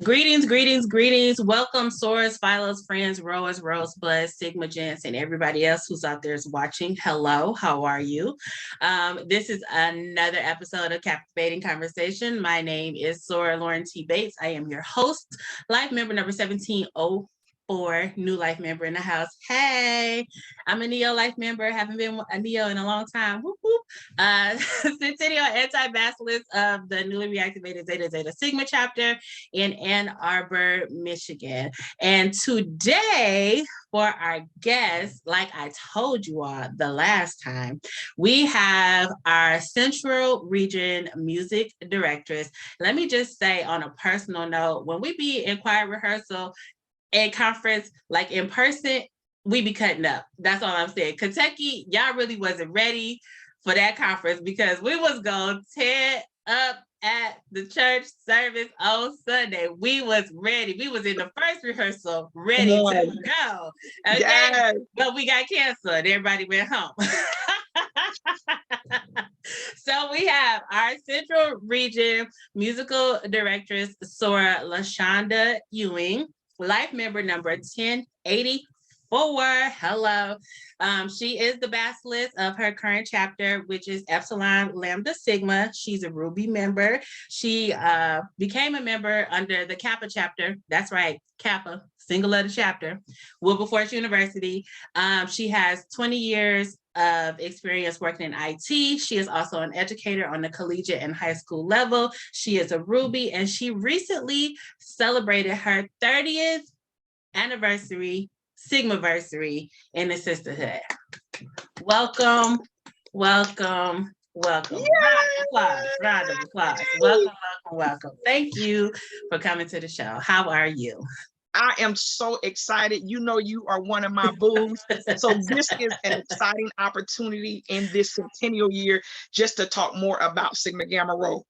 Greetings, greetings, greetings. Welcome, Soras, Philos, friends, Rowers, Rosebuds, Sigma Gents, and everybody else who's out there is watching. Hello, how are you? This is another episode of Captivating Conversation. My name is Sora Lauren T. Bates. I am your host, life member number 1704, new life member in the house. Hey, I'm a Neo life member. Haven't been a Neo in a long time. Whoop, whoop. Centennial Anti-Basilisk of the newly reactivated Zeta Zeta Sigma chapter in Ann Arbor, Michigan. And today, for our guest, like I told you all the last time, we have our Central Region Music Directress. Let me just say on a personal note, when we be in choir rehearsal and conference, like in person, we be cutting up. That's all I'm saying. Kentucky, y'all really wasn't ready for that conference because we was going to tear up at the church service on Sunday. We was ready. We was in the first rehearsal ready to go. Okay. Yes. But we got canceled. Everybody went home. So we have our Central Region Musical Directress, Sora LaShonda Ewing, life member number 1084. Hello. She is the basilisk of her current chapter, which is Epsilon Lambda Sigma. She's a Ruby member. She became a member under the Kappa chapter. That's right, Kappa, single letter chapter, Wilberforce University. She has 20 years of experience working in IT. She is also an educator on the collegiate and high school level. She is a Ruby, and she recently celebrated her 30th anniversary, Sigmaversary in the sisterhood. Welcome, welcome, welcome. Round of applause. Welcome, welcome, welcome. Thank you for coming to the show. How are you? I am so excited. You know, you are one of my booms. So this is an exciting opportunity in this centennial year just to talk more about Sigma Gamma Rho,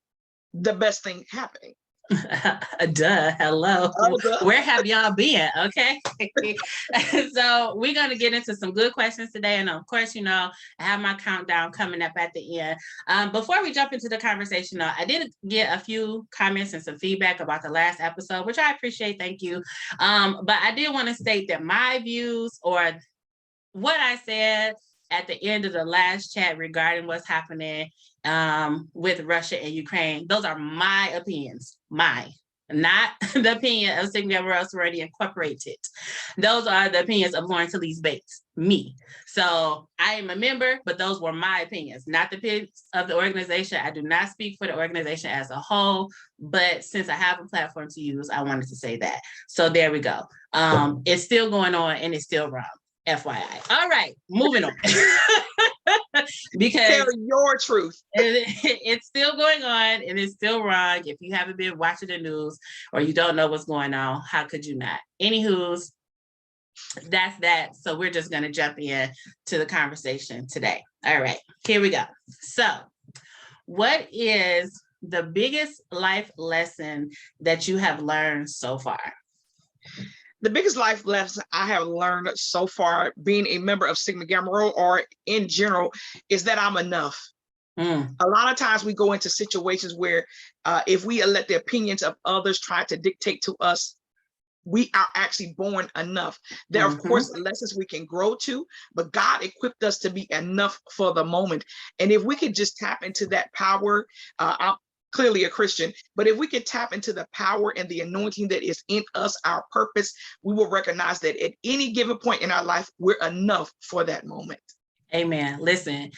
the best thing happening. Duh, hello. Where have y'all been? Okay. So we're going to get into some good questions today. And of course, you know, I have my countdown coming up at the end. Before we jump into the conversation, though, I did get a few comments and some feedback about the last episode, which I appreciate. Thank you. But I did want to state that my views or what I said at the end of the last chat regarding what's happening with Russia and Ukraine, those are my opinions, not the opinion of Sigma Gamma Rho Sorority Incorporated. Those are the opinions of Lauren Talise Bates, me. So I am a member, but those were my opinions, not the opinions of the organization. I do not speak for the organization as a whole, but since I have a platform to use, I wanted to say that. So there we go. It's still going on and it's still wrong. FYI. All right, moving on. Because tell your truth. It's still going on and it's still wrong. If you haven't been watching the news or you don't know what's going on, how could you not? Anywho's, that's that. So we're just going to jump in to the conversation today. All right, here we go. So what is the biggest life lesson that you have learned so far? The biggest life lesson I have learned so far being a member of Sigma Gamma Rho or in general is that I'm enough. A lot of times we go into situations where if we let the opinions of others try to dictate to us, we are actually born enough. There are, of course, lessons we can grow to, but God equipped us to be enough for the moment. And if we could just tap into that power, I'm clearly a Christian, but if we could tap into the power and the anointing that is in us, our purpose, we will recognize that at any given point in our life, we're enough for that moment. Amen. Listen,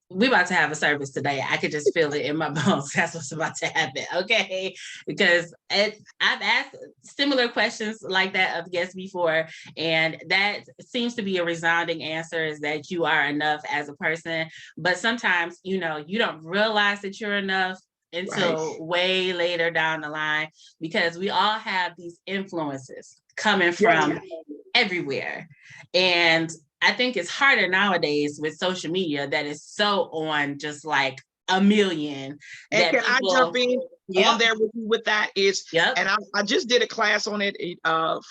we're about to have a service today. I could just feel it in my bones. That's what's about to happen. Okay. Because I've asked similar questions like that of guests before, and that seems to be a resounding answer is that you are enough as a person. But sometimes, you know, you don't realize that you're enough until way later down the line, because we all have these influences coming from everywhere. And I think it's harder nowadays with social media that is so on just like a million. And can I jump in on there with you with that is, and I just did a class on it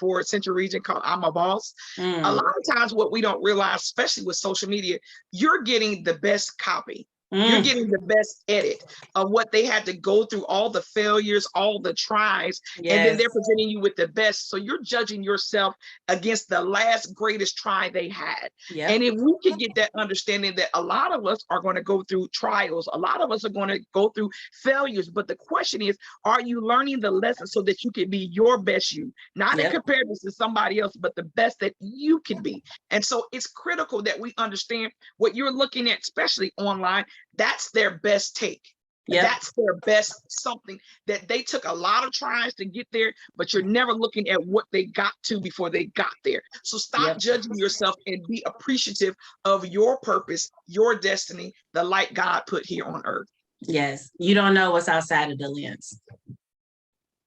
for Central Region called I'm a Boss. A lot of times what we don't realize, especially with social media, you're getting the best copy. You're getting the best edit of what they had to go through, all the failures, all the tries, and then they're presenting you with the best. So you're judging yourself against the last greatest try they had. Yep. And if we could get that understanding that a lot of us are going to go through trials, a lot of us are going to go through failures. But the question is, are you learning the lesson so that you can be your best you, not in comparison to somebody else, but the best that you can be? And so it's critical that we understand what you're looking at, especially online. That's their best take. That's their best something that they took a lot of tries to get there, but you're never looking at what they got to before they got there. So stop judging yourself and be appreciative of your purpose, your destiny, the light God put here on earth. Yes. You don't know what's outside of the lens.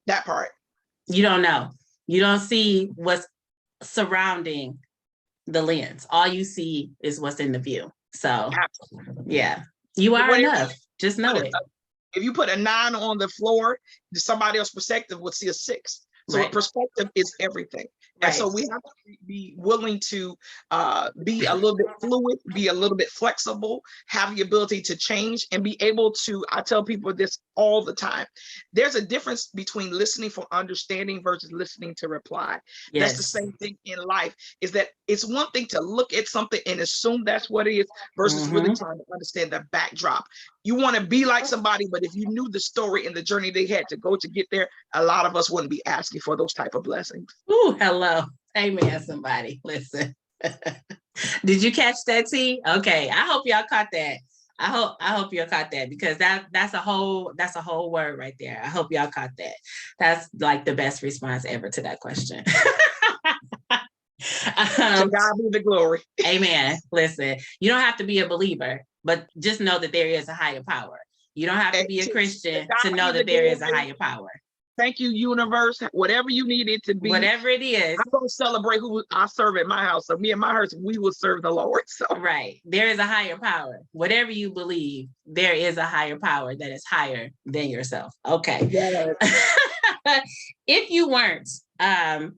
That part. You don't know. You don't see what's surrounding the lens. All you see is what's in the view. So, yeah. You are enough. Just know it. If you put a 9 on the floor, somebody else's perspective would see a 6. So perspective is everything. And so we have to be willing to be a little bit fluid, be a little bit flexible, have the ability to change, and be able to, I tell people this all the time. There's a difference between listening for understanding versus listening to reply. That's the same thing in life, is that it's one thing to look at something and assume that's what it is versus really trying to understand the backdrop. You want to be like somebody, but if you knew the story and the journey they had to go to get there, a lot of us wouldn't be asking for those type of blessings. Ooh, hello. Amen, somebody. Listen. Did you catch that, T? Okay. I hope y'all caught that. I hope y'all caught that, because that's a whole word right there. I hope y'all caught that. That's like the best response ever to that question. To God be the glory. Amen. Listen, you don't have to be a believer, but just know that there is a higher power. You don't have to be a Christian to know that there is a higher power. Thank you, universe. Whatever you need it to be. Whatever it is. I'm going to celebrate who I serve at my house. So me and my house, we will serve the Lord. So. Right. There is a higher power. Whatever you believe, there is a higher power that is higher than yourself. Okay. Yes. If you weren't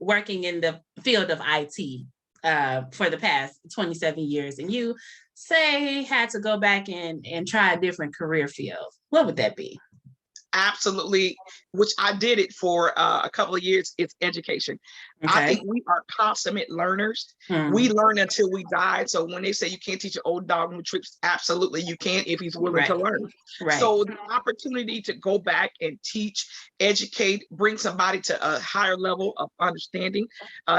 working in the field of IT for the past 27 years, and you say had to go back and try a different career field, what would that be? Absolutely, which I did it for a couple of years. It's education. Okay. I think we are consummate learners. We learn until we die. So when they say you can't teach an old dog new tricks, absolutely you can if he's willing to learn. So the opportunity to go back and teach, educate, bring somebody to a higher level of understanding,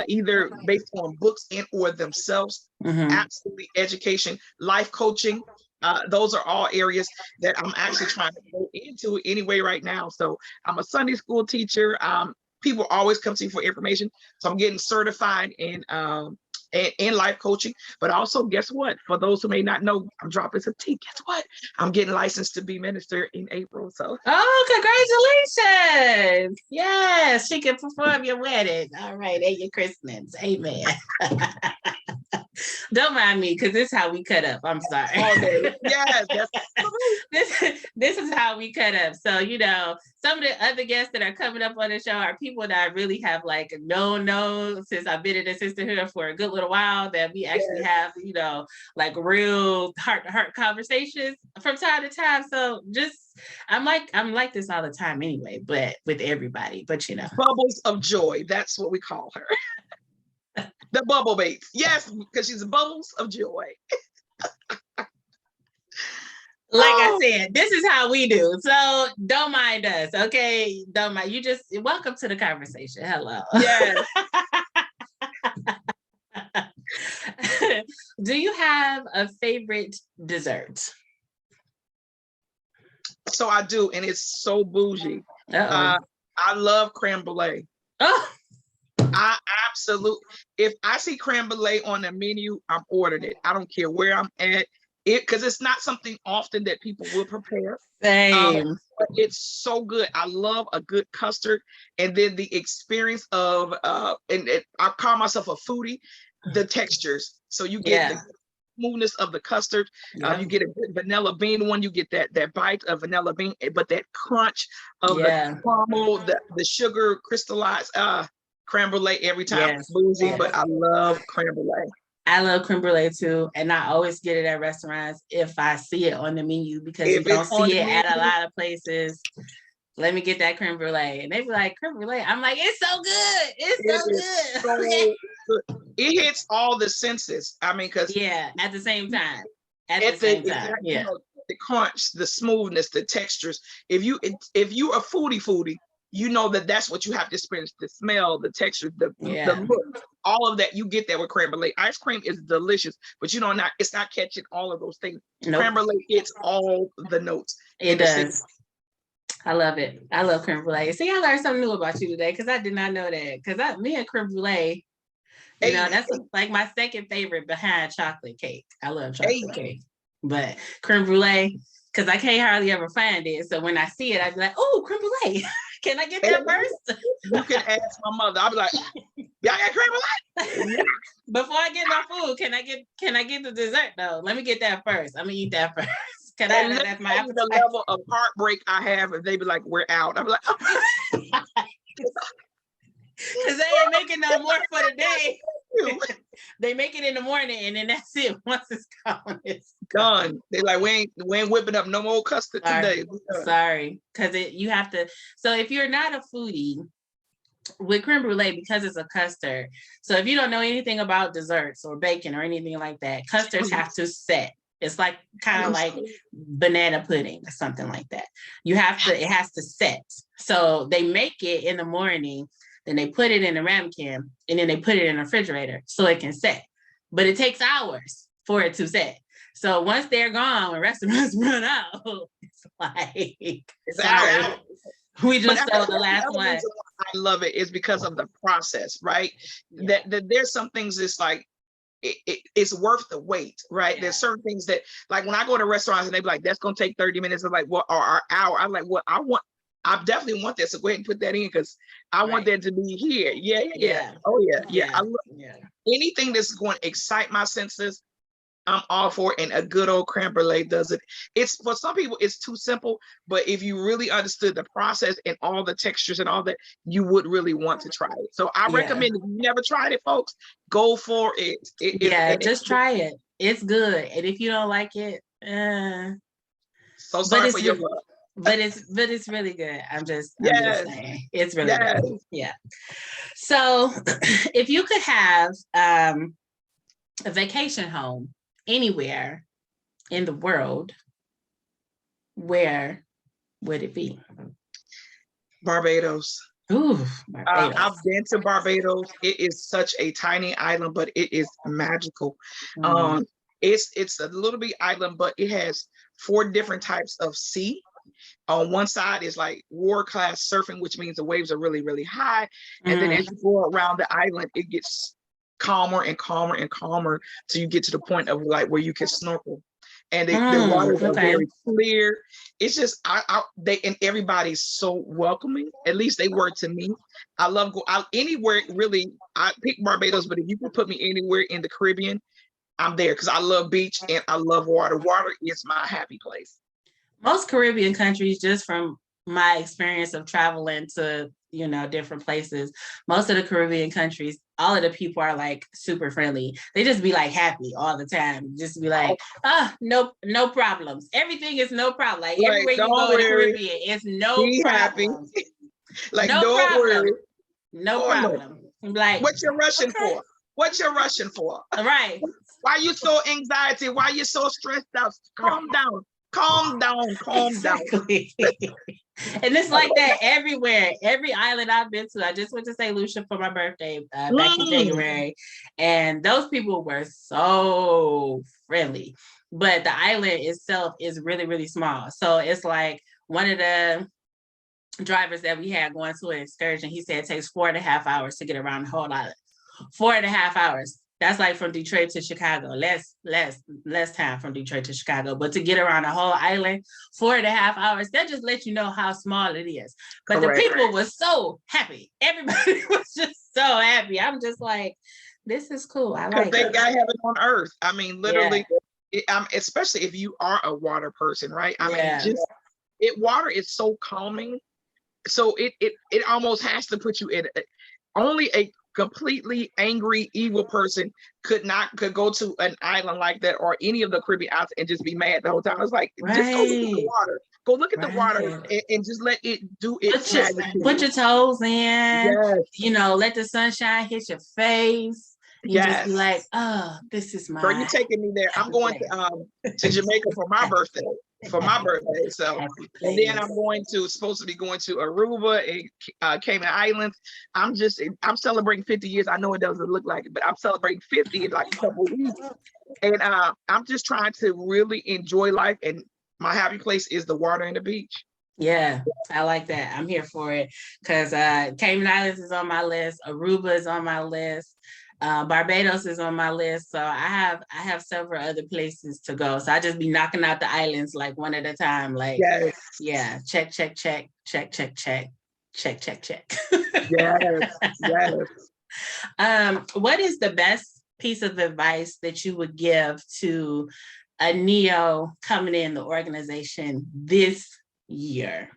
either based on books and or themselves. Absolutely, education, life coaching. Those are all areas that I'm actually trying to go into anyway right now. So I'm a Sunday school teacher. People always come to me for information. So I'm getting certified in life coaching. But also, guess what? For those who may not know, I'm dropping some tea. Guess what? I'm getting licensed to be minister in April. So. Oh, congratulations. Yes, she can perform your wedding. All right, and your christenings. Amen. Don't mind me, because this is how we cut up. I'm sorry. Okay. Yes, this is how we cut up. So, some of the other guests that are coming up on the show are people that I really have known since I've been in the sisterhood for a good little while, that we actually have, like real heart-to-heart conversations from time to time. So I'm like this all the time anyway, but with everybody, but Bubbles of joy. That's what we call her. The bubble baits. Yes, because she's bubbles of joy. I said, this is how we do. So don't mind us, okay? Don't mind. You just welcome to the conversation. Hello. Yes. Do you have a favorite dessert? So I do, and it's so bougie. I love creme brulee. Oh. I absolutely, if I see creme brulee on the menu, I'm ordering it. I don't care where I'm at, because it's not something often that people will prepare. Same. But it's so good. I love a good custard, and then the experience of I call myself a foodie. The textures, so you get the smoothness of the custard. You get a good vanilla bean one. You get that bite of vanilla bean, but that crunch of the caramel, the sugar crystallized. Creme brulee every time. Bougie, but I love creme brulee. I love creme brulee too, and I always get it at restaurants if I see it on the menu because you If don't it's on see the it at a menu, lot of places. Let me get that creme brulee, and they be like creme brulee. I'm like, it's so good, it's it so is good. Okay. so good. It hits all the senses. I mean, because Yeah, at the same time. At the at the same time. exact, Yeah. the crunch, the smoothness, the textures. If you a foodie, you know that that's what you have to experience: the smell, the texture, the Yeah. look, all of that. You get that with creme brulee. Ice cream is delicious, but it's not catching all of those things. Nope. Creme brulee hits all the notes. It does. I love it. I love creme brulee. See, I learned something new about you today because I did not know that. Because me and creme brulee, that's like my second favorite behind chocolate cake. I love chocolate cake, but creme brulee, because I can't hardly ever find it. So when I see it, I'd be like, "Oh, creme brulee! Can I get that first?" You can ask my mother. I'll be like, "Y'all got creme brulee?" Before I get my food, can I get the dessert though? Let me get that first. I'm gonna eat that first. That's my appetite. The level of heartbreak I have if they be like, "We're out." I'm like, because they ain't making no more for the day. They make it in the morning and then that's it. Once it's gone, it's done. They like, we ain't whipping up no more custard today. Sorry. Because you have to. So if you're not a foodie, with creme brulee, because it's a custard, so if you don't know anything about desserts or baking or anything like that, custards have to set. It's like kind of like banana pudding or something like that. It has to set. So they make it in the morning, then they put it in the ramekin, and then they put it in the refrigerator so it can set. But it takes hours for it to set. So once they're gone, when restaurants run out, it's like, sorry, we just sold the last one. I love it is because of the process, right? Yeah. That there's some things that's like, it's worth the wait, right? Yeah. There's certain things that, like when I go to restaurants and they be like, that's gonna take 30 minutes. I'm like, what, or an hour? I'm like, what? I definitely want that. So go ahead and put that in because I want that to be here. Yeah. Oh yeah. I love anything that's going to excite my senses. I'm all for it, and a good old creme brulee does it. It's for some people it's too simple, but if you really understood the process and all the textures and all that, you would really want to try it. So I recommend if you never tried it, folks, go for it. Just try it. It's good, and if you don't like it, so sorry for your love. But it's really good. I'm just saying, it's really good. Yeah. So, if you could have a vacation home anywhere in the world, where would it be? Barbados. Ooh, Barbados. I've been to Barbados. It is such a tiny island, but it is magical. It's a little bit island, but it has 4 different types of sea. On one side is like world-class surfing, which means the waves are really, really high. And then as you go around the island, it gets calmer and calmer and calmer till you get to the point of like where you can snorkel. And the waters are very clear. It's just and everybody's so welcoming. At least they were to me. I love anywhere really. I pick Barbados, but if you could put me anywhere in the Caribbean, I'm there because I love beach and I love water. Water is my happy place. Most Caribbean countries, just from my experience of traveling to, different places, most of the Caribbean countries, all of the people are like super friendly. They just be like happy all the time. Just be like, no problems. Everything is no problem. Like everywhere you go in the Caribbean, it's no problem. Like don't worry. No problem. Like, what you rushing for? What you rushing for? Right. Why you so anxiety? Why you so stressed out? Calm down. Calm down. And it's like that everywhere. Every island I've been to. I just went to St. Lucia for my birthday back in January, and those people were so friendly. But the island itself is really, really small. So it's like one of the drivers that we had going to an excursion, he said it takes 4.5 hours to get around the whole island. 4.5 hours. That's like from Detroit to Chicago. Less time from Detroit to Chicago. But to get around the whole island, 4.5 hours, that just lets you know how small it is. But the people were so happy. Everybody was just so happy. I'm just like, this is cool. I like it. They got heaven on earth. I mean, literally, especially if you are a water person, right? I mean, water is so calming. So it almost has to put you in only completely angry, evil person could go to an island like that or any of the Caribbean islands and just be mad the whole time. It's like, just go look at the water. Go look at the water and just let it do its magic. Put your toes in, yes. Let the sunshine hit your face. You just be like, oh, this is my. Girl, you taking me there. I'm going to Jamaica for my birthday. So, and then I'm supposed to be going to Aruba and Cayman Islands. I'm celebrating 50 years. I know it doesn't look like it, but I'm celebrating 50 in like a couple of weeks. And I'm just trying to really enjoy life. And my happy place is the water and the beach. Yeah, I like that. I'm here for it because Cayman Islands is on my list. Aruba is on my list. Barbados is on my list. So I have several other places to go. So I just be knocking out the islands like one at a time. Like, yeah, check. Yes. What is the best piece of advice that you would give to a neo coming in the organization this year?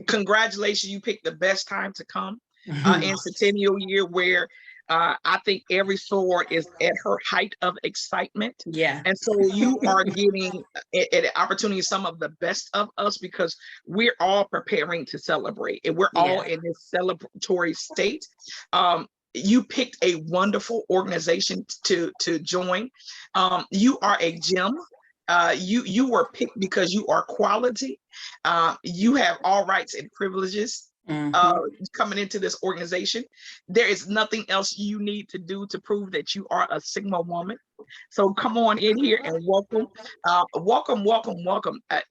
Congratulations, you picked the best time to come in Centennial year, where I think every soror is at her height of excitement. Yeah. And so you are getting an opportunity, some of the best of us, because we're all preparing to celebrate and we're all in this celebratory state. You picked a wonderful organization to join. You are a gem. You were picked because you are quality. You have all rights and privileges coming into this organization. There is nothing else you need to do to prove that you are a Sigma woman. So come on in here and welcome.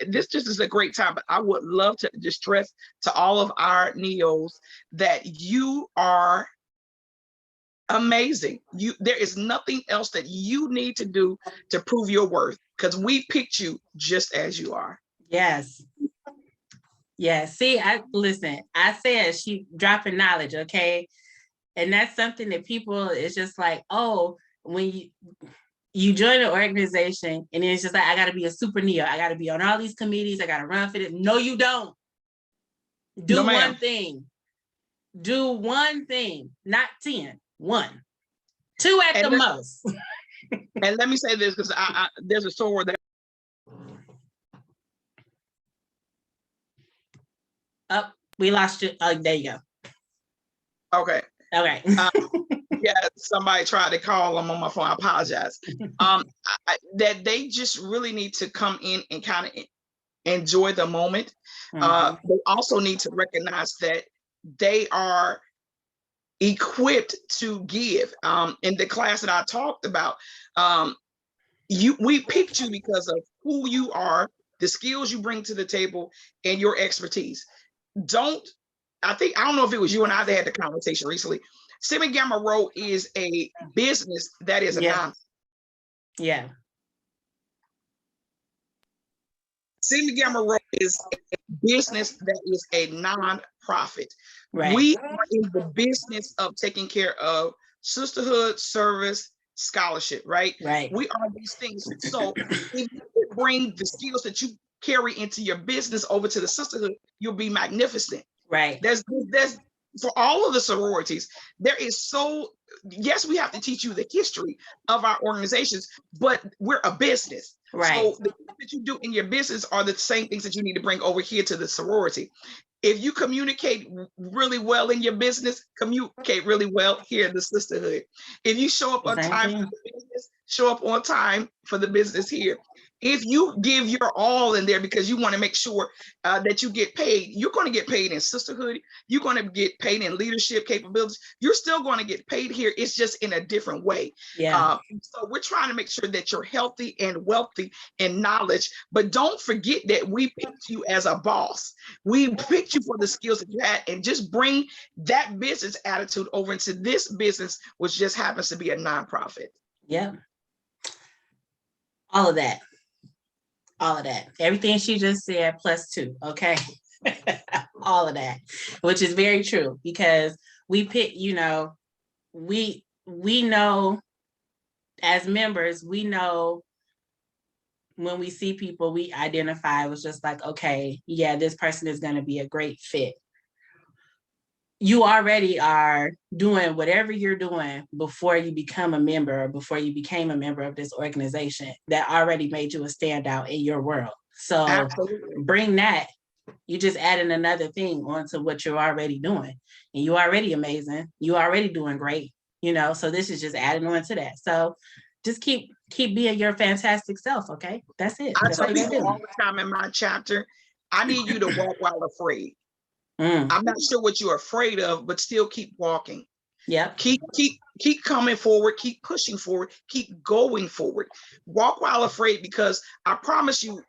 This just is a great time, but I would love to just stress to all of our neos that you are amazing. There is nothing else that you need to do to prove your worth, because we picked you just as you are. Yes. Yeah, see, I said she dropping knowledge, okay? And that's something that people, it's just like, oh, when you join an organization and it's just like, I got to be a super neo. I got to be on all these committees. I got to run for this. No, you don't. Do one thing. Do one thing, not 10. 1. 2 at the most. And let me say this, because there's a soror that we lost you. Oh, there you go. Okay. Yeah, somebody tried to call them on my phone. I apologize. That they just really need to come in and kind of enjoy the moment. They also need to recognize that they are equipped to give. In the class that I talked about, we picked you because of who you are, the skills you bring to the table, and your expertise. I don't know if it was you and I that had the conversation recently. Sigma Gamma Rho is a business that is a non. Yeah. Sigma Gamma Rho is a business that is a non-profit. Right. We are in the business of taking care of sisterhood, service, scholarship, right? Right. We are these things. So if you bring the skills that you carry into your business over to the sisterhood, you'll be magnificent. Right. There's for all of the sororities, yes, we have to teach you the history of our organizations, but we're a business. Right. So the things that you do in your business are the same things that you need to bring over here to the sorority. If you communicate really well in your business, communicate really well here in the sisterhood. If you show up on time for the business, show up on time for the business here. If you give your all in there because you want to make sure that you get paid, you're going to get paid in sisterhood. You're going to get paid in leadership capabilities. You're still going to get paid here. It's just in a different way. Yeah. So we're trying to make sure that you're healthy and wealthy in knowledge, but don't forget that we picked you as a boss. We picked you for the skills that you had, and just bring that business attitude over into this business, which just happens to be a nonprofit. Yeah. All of that. Everything she just said +2, okay? All of that, which is very true, because we pick, we know as members, we know when we see people, we identify, it was just like, okay, yeah, this person is going to be a great fit. you already are doing whatever you're doing before you become a member or before you became a member of this organization that already made you a standout in your world. So Absolutely. bring that. You just adding another thing onto what you're already doing. And you're already amazing. You're already doing great, so this is just adding on to that. So just keep being your fantastic self, okay? That's it. I That's all tell you gotta people do. all the time in my chapter, I need you to walk while afraid. I'm not sure what you're afraid of, but still keep walking. Yep. Keep coming forward, keep pushing forward, keep going forward. Walk while afraid, because I promise you,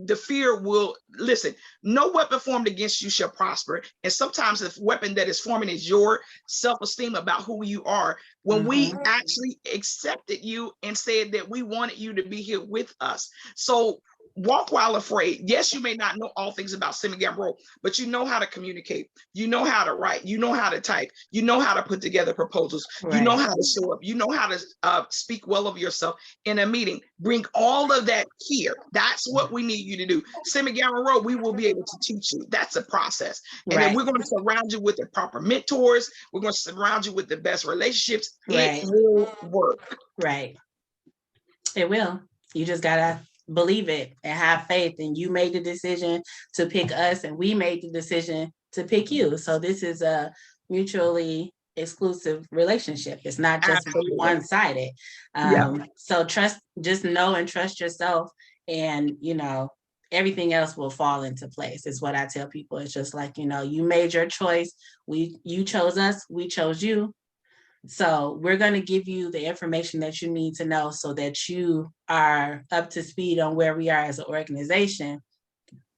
the fear will listen. No weapon formed against you shall prosper. And sometimes the weapon that is forming is your self-esteem about who you are. When we actually accepted you and said that we wanted you to be here with us. So walk while afraid. Yes, you may not know all things about Sigma Gamma Rho, but you know how to communicate. You know how to write. You know how to type. You know how to put together proposals. Right. You know how to show up. You know how to speak well of yourself in a meeting. Bring all of that here. That's what we need you to do. Sigma Gamma Rho, we will be able to teach you. That's a process. And then we're going to surround you with the proper mentors. We're going to surround you with the best relationships. It will work. Right. It will. You just gotta believe it and have faith. And you made the decision to pick us, and we made the decision to pick you. So this is a mutually exclusive relationship. It's not just one-sided. So just know and trust yourself, and everything else will fall into place, is what I tell people. It's just like, you made your choice. You chose us, we chose you. So we're going to give you the information that you need to know so that you are up to speed on where we are as an organization,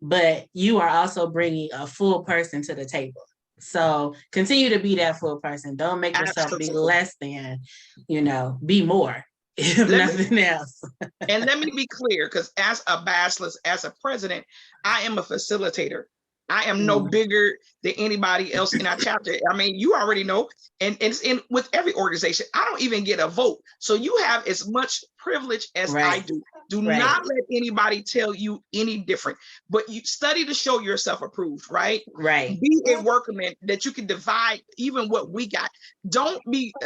but you are also bringing a full person to the table. So continue to be that full person. Don't make yourself be less than, be more, if nothing else. And let me be clear, because as a bachelor's, as a president, I am a facilitator. I am no bigger than anybody else in our chapter. I mean, you already know, and it's in with every organization. I don't even get a vote. So you have as much privilege as I do. Do not let anybody tell you any different. But you study to show yourself approved, right? Right. Be a workman that you can divide even what we got. Don't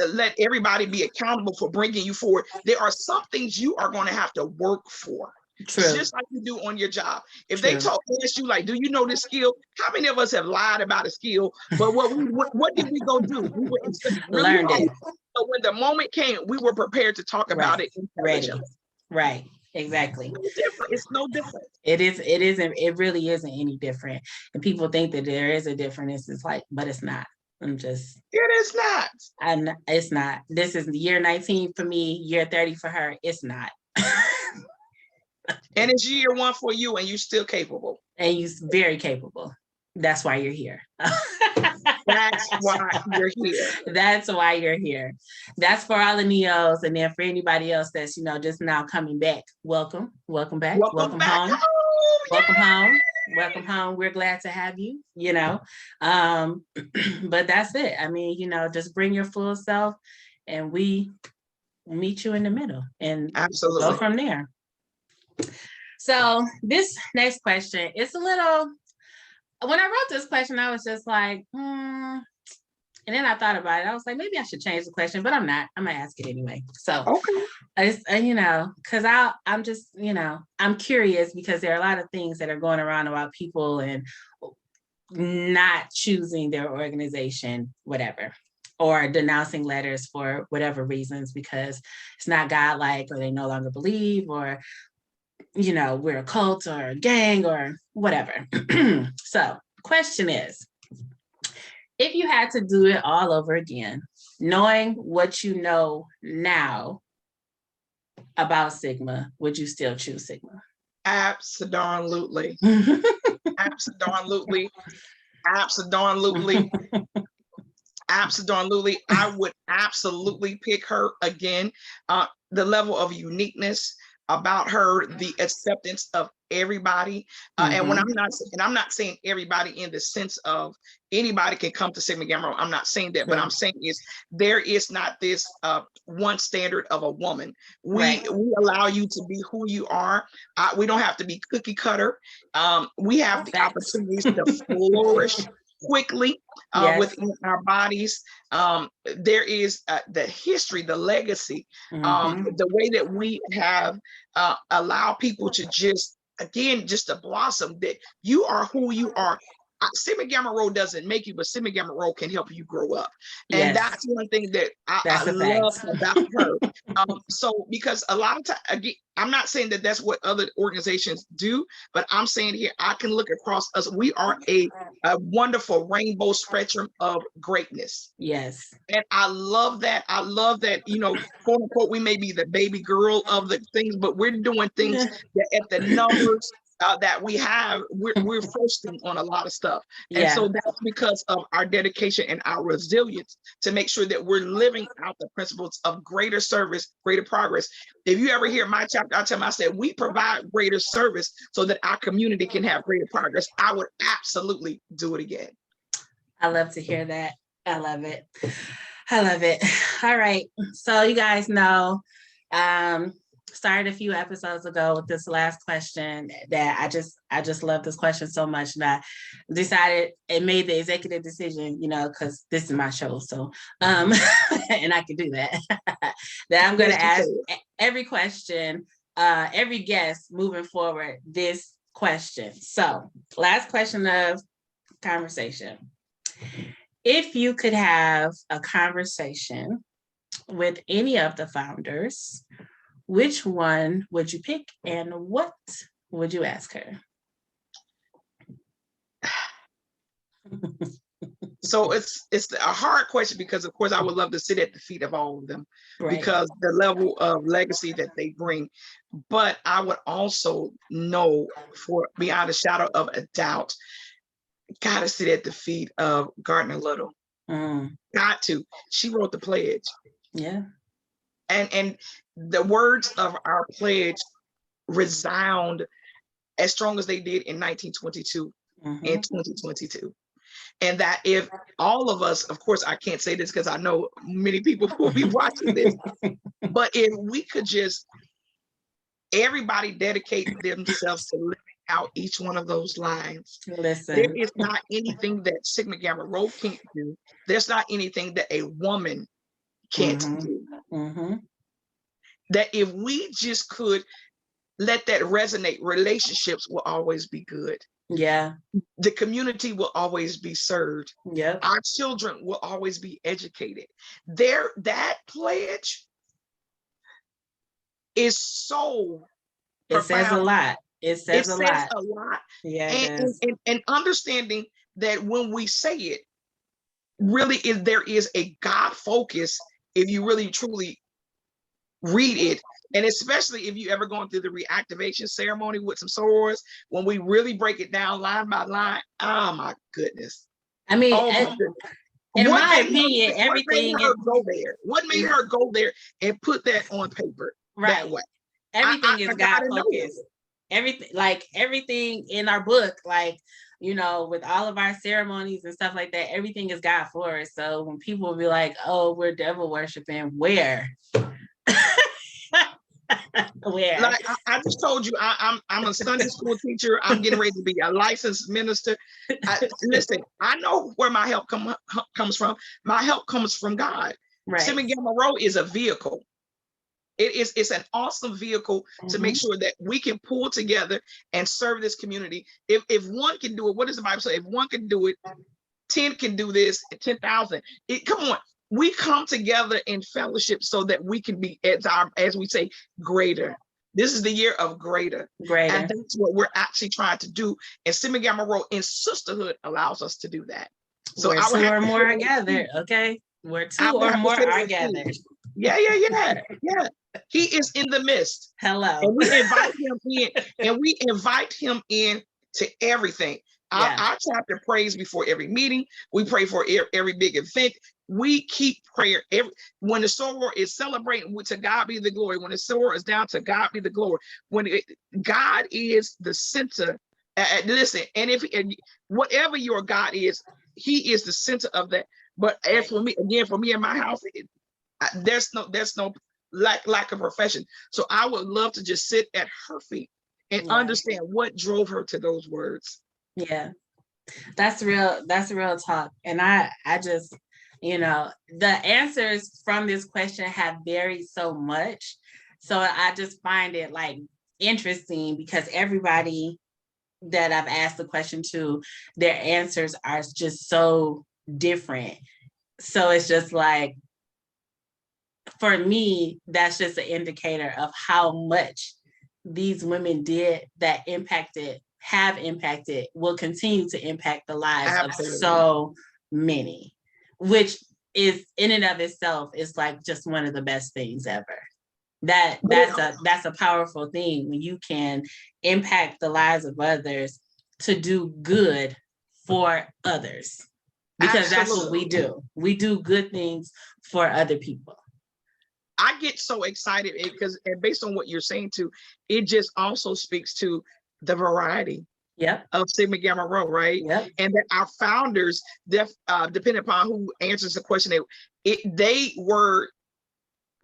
let everybody be accountable for bringing you forward. There are some things you are going to have to work for. True. Just like you do on your job. If they ask you, like, do you know this skill? How many of us have lied about a skill? But what did we go do? We were really learned it. So when the moment came, we were prepared to talk about it intelligently. Right. Exactly. It's no different. It isn't. It really isn't any different. And people think that there is a difference. It's like, but it's not. It is not. It's not. This is year 19 for me, year 30 for her. It's not. And it's year 1 for you, and you're still capable. And you're very capable. That's why you're here. That's why you're here. That's why you're here. That's for all the neos. And then for anybody else that's, just now coming back, welcome back. Welcome home. Welcome home. Welcome home. We're glad to have you, but that's it. I mean, just bring your full self, and we meet you in the middle and go from there. So this next question, it's a little, when I wrote this question, I was just like, and then I thought about it. I was like, maybe I should change the question, but I'm not. I'm gonna ask it anyway. So, because I'm just, I'm curious, because there are a lot of things that are going around about people and not choosing their organization, whatever, or denouncing letters for whatever reasons, because it's not godlike, or they no longer believe, or we're a cult or a gang or whatever. So question is, if you had to do it all over again, knowing what you know now about Sigma, would you still choose Sigma? Absolutely. Absolutely. Absolutely. Absolutely. I would absolutely pick her again. The level of uniqueness about her, the acceptance of everybody. And when I'm not saying everybody in the sense of anybody can come to Sigma Gamma Rho. I'm not saying that, but I'm saying is there is not this one standard of a woman. We allow you to be who you are. We don't have to be cookie cutter. We have the opportunities to flourish quickly Yes. within our bodies. There is the history, the legacy, the way that we have allowed people to just, again, just to blossom, that you are who you are. Sigma Gamma Rho doesn't make you, but Sigma Gamma Rho can help you grow up. And Yes. that's one thing that I That's a love fact. about her. So because a lot of time, again, I'm not saying that that's what other organizations do, but I'm saying here, I can look across us. We are a wonderful rainbow spectrum of greatness. Yes. And I love that. I love that, you know, quote unquote, we may be the baby girl of the things, but we're doing things that at the numbers that we have, we're firsting on a lot of stuff. And so that's because of our dedication and our resilience to make sure that we're living out the principles of greater service, greater progress. If you ever hear my chapter, I tell them, I said, we provide greater service so that our community can have greater progress. I would absolutely do it again. I love to hear that. I love it. I love it. All right. So you guys know, started a few episodes ago with this last question that I just love this question so much that I decided and made the executive decision, you know, because this is my show. So, and I can do that, that I'm going to ask every question, every guest moving forward, this question. So last question of conversation. If you could have a conversation with any of the founders, which one would you pick and what would you ask her? So it's a hard question because, of course, I would love to sit at the feet of all of them, because the level of legacy that they bring. But I would also know, for beyond a shadow of a doubt, gotta sit at the feet of Gardner Little. Got to. She wrote the pledge. Yeah. And the words of our pledge resound as strong as they did in 1922 and 2022. And that if all of us, of course, I can't say this because I know many people will be watching this, but if we could just, everybody dedicate themselves to living out each one of those lines. Listen, there is not anything that Sigma Gamma Rho can't do. There's not anything that a woman can't do. That if we just could let that resonate, relationships will always be good. Yeah. The community will always be served. Yeah. Our children will always be educated. That pledge is so profound. It says a lot. It says a lot. Yeah. And understanding that when we say it, really there is a God focus if you really truly read it. And especially if you ever going through the reactivation ceremony with some sorors, when we really break it down line by line, oh my goodness. I mean, in my opinion, everything. What made her go there? What made her go there and put that on paper that way? Everything is God focused. Everything in our book, like, you know, with all of our ceremonies and stuff like that, everything is God for us. So when people will be like, oh, we're devil worshiping, where? Where? Like I just told you, I'm a Sunday school teacher. I'm getting ready to be a licensed minister. Listen, I know where my help comes from. My help comes from God. Sigma Gamma Rho is a vehicle. It's an awesome vehicle to make sure that we can pull together and serve this community. If one can do it, what does the Bible say? If one can do it, 10 can do this, 10,000. Come on. We come together in fellowship so that we can be, as we say, greater. This is the year of greater. And that's what we're actually trying to do. And Sigma Gamma Rho in sisterhood allows us to do that. So where two or more are gathered, okay? Where two or more are gathered. Yeah. He is in the midst. Hello. And we invite him in, and we invite him in to everything. Our chapter prays before every meeting. We pray for every big event. We keep prayer. When the soror is celebrating, to God be the glory. When the soror is down, to God be the glory. God is the center. Listen, and whatever your God is, he is the center of that. But as for me, again, for me in my house, there's no lack of profession. So I would love to just sit at her feet and understand what drove her to those words. Yeah. That's real talk. And I just, the answers from this question have varied so much. So I just find it like interesting because everybody that I've asked the question to, their answers are just so different. So it's just like, for me, that's just an indicator of how much these women did that have impacted, will continue to impact the lives Absolutely. Of so many, which is in and of itself is like just one of the best things ever. That's a powerful thing when you can impact the lives of others to do good for others, because Absolutely. That's what we do. We do good things for other people. I get so excited because, and based on what you're saying too, it just also speaks to the variety of Sigma Gamma Rho, right? And that our founders, depending upon who answers the question, they were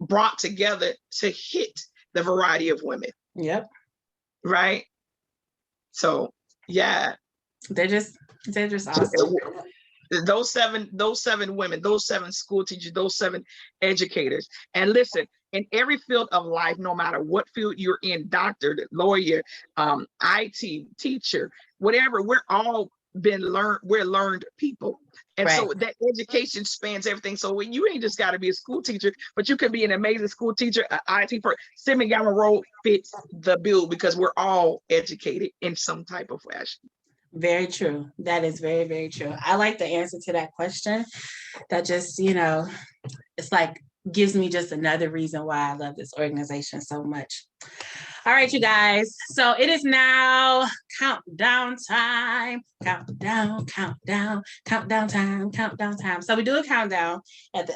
brought together to hit the variety of women. Right. So yeah, they're just awesome. Those seven women, those 7 school teachers, those 7 educators. And listen, in every field of life, no matter what field you're in, doctor, lawyer, IT, teacher, whatever, we're learned people. And right. So that education spans everything. So when you ain't just got to be a school teacher, but you can be an amazing school teacher, an IT person. Sigma Gamma Rho fits the bill because we're all educated in some type of fashion. Very true. That is very, very true. I like the answer to that question. That just, it's like gives me just another reason why I love this organization so much. All right, you guys. So it is now countdown time. Countdown time. So we do a countdown at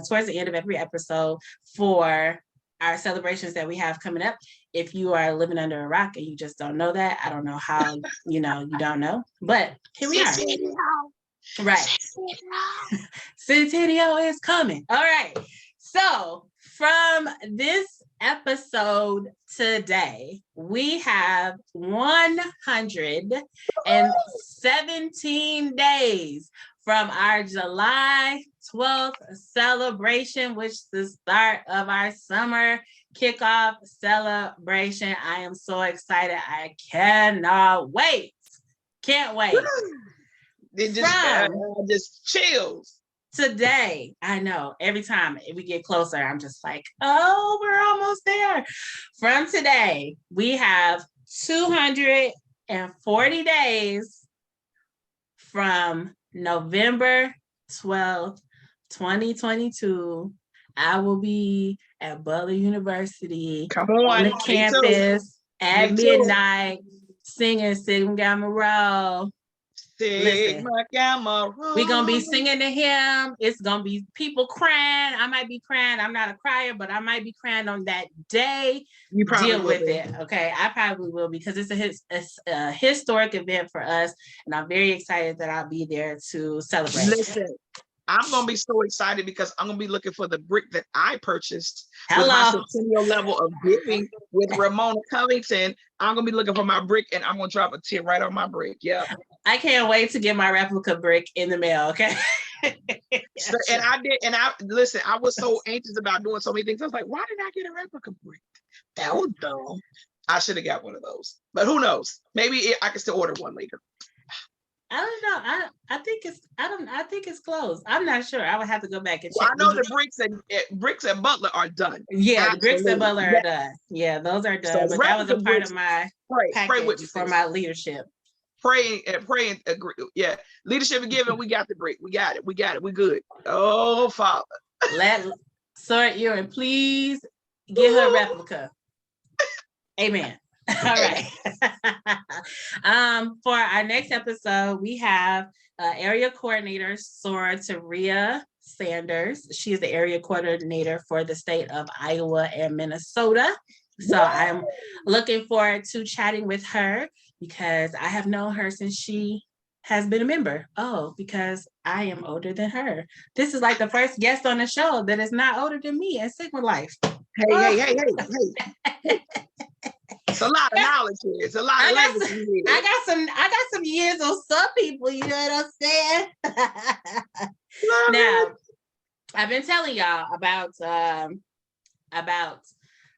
towards the end of every episode for our celebrations that we have coming up. If you are living under a rock and you just don't know that, I don't know how, you don't know, but here we are. Right. Centennial is coming. All right. So from this episode today, we have 117 days from our July 12th celebration, which is the start of our summer kickoff celebration. I am so excited. I cannot wait. Can't wait. It just chills. Today, I know every time we get closer, I'm just like, oh, we're almost there. From today, we have 240 days from November 12th, 2022. I will be at Butler University on the campus at midnight singing Sigma Gamma Rho. Sigma Gamma Rho. We're going to be singing the hymn. It's going to be people crying. I might be crying. I'm not a crier, but I might be crying on that day. You probably deal with it. Okay. I probably will, because it's a historic event for us. And I'm very excited that I'll be there to celebrate. Listen, I'm going to be so excited because I'm going to be looking for the brick that I purchased with my centennial level of giving with Ramona Covington. I'm going to be looking for my brick and I'm going to drop a tip right on my brick. Yeah. I can't wait to get my replica brick in the mail. Okay. Listen, I was so anxious about doing so many things. I was like, why did I get a replica brick? That was dumb. I should have got one of those, but who knows? Maybe I can still order one later. I don't know. I think it's closed. I'm not sure. I would have to go back and check. Well, I know the bricks at Butler are done. Yeah, Absolutely. The bricks at Butler are done. Yeah, those are done. So but that was a part of my package for my leadership. Pray and agree. Yeah, leadership and giving. We got the brick. We got it. We good. Oh, Father. Let Sir Ewing please get her replica. Amen. All right. For our next episode, we have area coordinator Sora Taria Sanders. She is the area coordinator for the state of Iowa and Minnesota. So I'm looking forward to chatting with her because I have known her since she has been a member. Oh, because I am older than her. This is like the first guest on the show that is not older than me in Sigma life. Hey. It's a lot of knowledge here. It's a lot of language here. I got some years on some people, you know what I'm saying? Now, I've been telling y'all about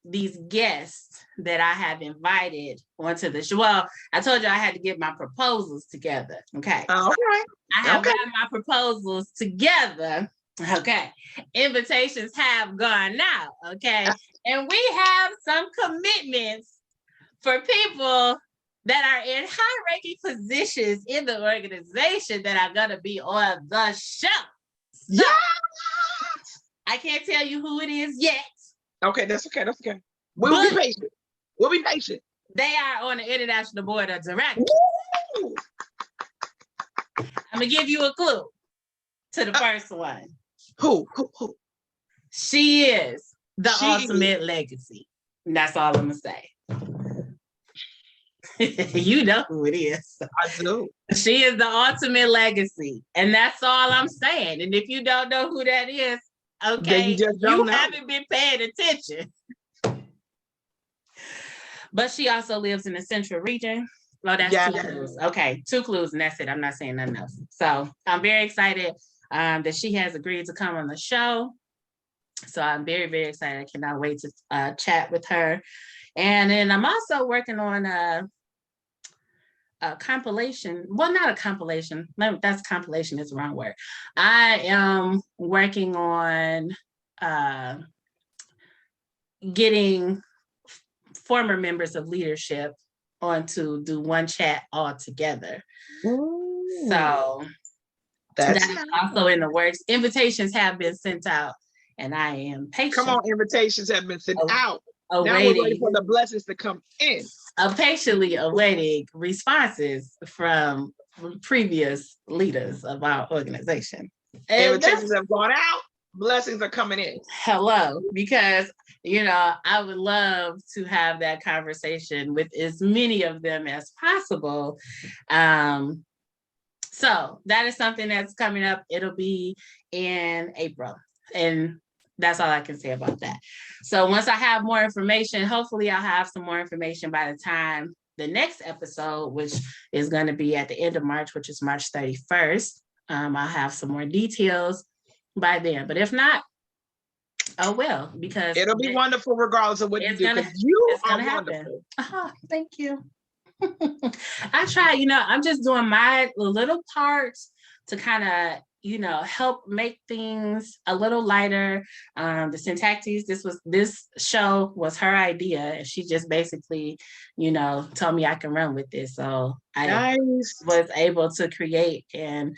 these guests that I have invited onto the show. Well, I told you I had to get my proposals together. Okay. Okay. I have got my proposals together. Okay. Invitations have gone out. Okay. And we have some commitments for people that are in high-ranking positions in the organization that are going to be on the show. So, yeah. I can't tell you who it is yet. Okay, that's okay. That's okay. We'll be patient. We'll be patient. They are on the International Board of Directors. Woo! I'm going to give you a clue to the first one. Who? She is the ultimate legacy. And that's all I'm going to say. You know who it is. I do. She is the ultimate legacy. And that's all I'm saying. And if you don't know who that is, okay, you haven't been paying attention. But she also lives in the central region. Oh, that's 2 clues. Okay, 2 clues, and that's it. I'm not saying nothing else. So I'm very excited that she has agreed to come on the show. So I'm very, very excited. I cannot wait to chat with her. And then I'm also working on a compilation. Well, not a compilation. That's compilation is the wrong word. I am working on getting former members of leadership on to do one chat all together. Ooh. So that is also in the works. Invitations have been sent out, and I am patient. Come on, invitations have been sent out. Now we're waiting for the blessings to come in. Patiently awaiting responses from previous leaders of our organization. Invitations have gone out. Blessings are coming in. Hello, because I would love to have that conversation with as many of them as possible. So that is something that's coming up. It'll be in April, and that's all I can say about that. So once I have more information, hopefully I'll have some more information by the time the next episode, which is going to be at the end of March, which is March 31st. I'll have some more details by then. But if not, oh well, because it'll be wonderful regardless of what you do. You are wonderful. Oh, thank you. I try, I'm just doing my little parts to kind of, help make things a little lighter. The Syntactics, this show was her idea, and she just basically, told me I can run with this. So I was able to create and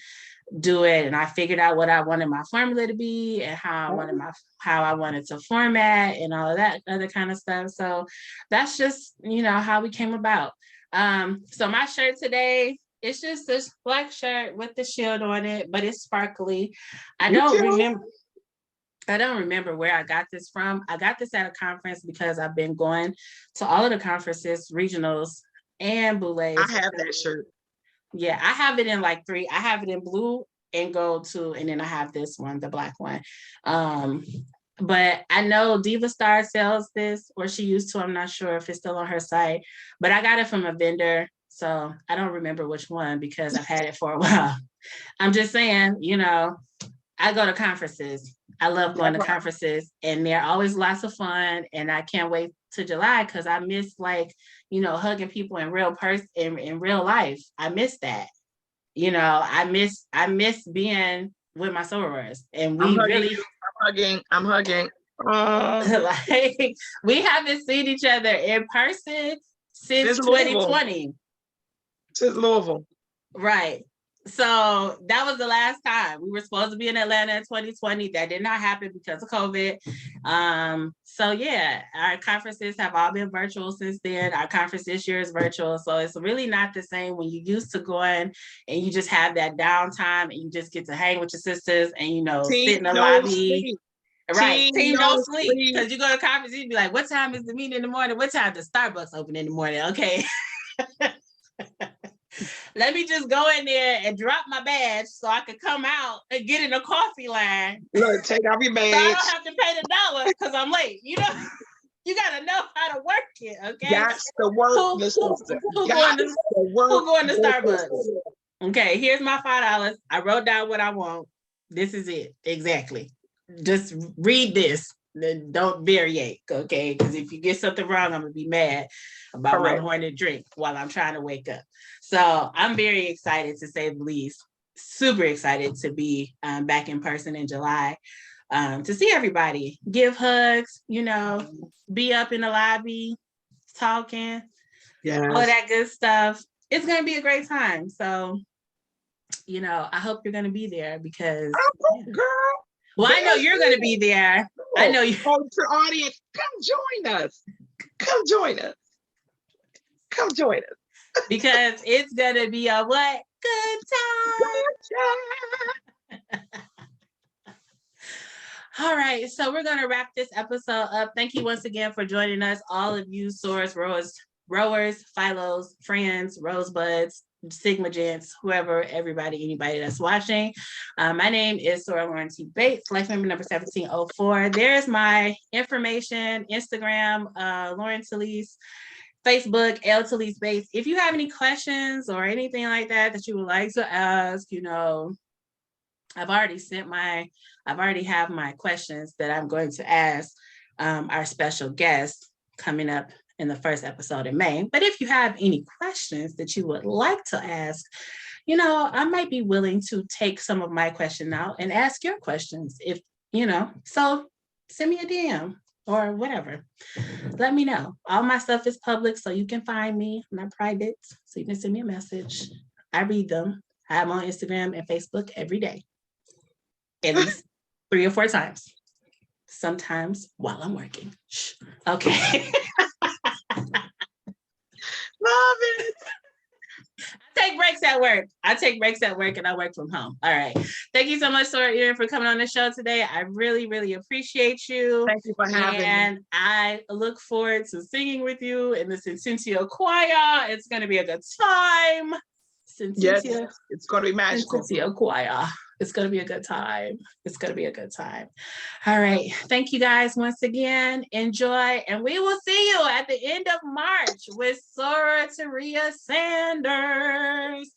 do it, and I figured out what I wanted my formula to be and how I wanted to format and all of that other kind of stuff. So that's just how we came about. So my shirt today, it's just this black shirt with the shield on it, but it's sparkly. I don't remember where I got this from. I got this at a conference because I've been going to all of the conferences, regionals and boulets. I have that shirt. Yeah, I have it in like 3. I have it in blue and gold too, and then I have this one, the black one. But I know Diva Star sells this, or she used to. I'm not sure if it's still on her site, but I got it from a vendor, so I don't remember which one because I've had it for a while. I'm just saying, I go to conferences. I love going to conferences, and they're always lots of fun, and I can't wait to July because I miss hugging people in real in real life. I miss that. I miss being with my sorors, and we I'm hugging. Like, we haven't seen each other in person since 2020. Since Louisville. Right. So that was the last time. We were supposed to be in Atlanta in 2020. That did not happen because of COVID. So yeah, our conferences have all been virtual since then. Our conference this year is virtual. So it's really not the same when you used to going and you just have that downtime and you just get to hang with your sisters and, sit in the lobby. Sleep. Right. Team don't sleep. Because you go to conference, you'd be like, what time is the meeting in the morning? What time does Starbucks open in the morning? Okay. Let me just go in there and drop my badge so I could come out and get in a coffee line. Look, take off your badge. So I don't have to pay the $1 because I'm late, You gotta know how to work it, okay? That's the work the system. Who going to Starbucks? Okay, here's my $5. I wrote down what I want. This is it. Exactly. Just read this. Then don't variate, okay? Because if you get something wrong, I'm gonna be mad about my morning drink while I'm trying to wake up. So I'm very excited, to say the least. Super excited to be back in person in July, to see everybody, give hugs, be up in the lobby, talking, all of that good stuff. It's gonna be a great time. So, I hope you're gonna be there because, girl. Well, I know you're going to be there. I know you. Your audience, come join us. Come join us. Come join us. Because it's going to be a what? Good time. All right. So we're going to wrap this episode up. Thank you once again for joining us. All of you Source rowers, Philos, friends, Rosebuds, Sigma Gents, whoever, everybody, anybody that's watching. My name is Sora Lauren T. Bates, life member number 1704. There's my information, Instagram, Lauren Talise, Facebook, L Talise Bates. If you have any questions or anything like that you would like to ask, I've already have my questions that I'm going to ask our special guest coming up in the first episode in May. But if you have any questions that you would like to ask, I might be willing to take some of my question out and ask your questions if, so send me a DM or whatever. Let me know. All my stuff is public, so you can find me. I'm not private, so you can send me a message. I read them. I'm on Instagram and Facebook every day, at least 3 or 4 times. Sometimes while I'm working. Shh. Okay. Love it. I take breaks at work and I work from home. All right. Thank you so much, Sora Ewing, for coming on the show today. I really, really appreciate you. Thank you for having me. And I look forward to singing with you in the Centennial Choir. It's going to be a good time. Yes, it's going to be magical. Centennial Choir. It's going to be a good time. It's going to be a good time. All right. Thank you guys once again. Enjoy. And we will see you at the end of March with Sora Taria Sanders.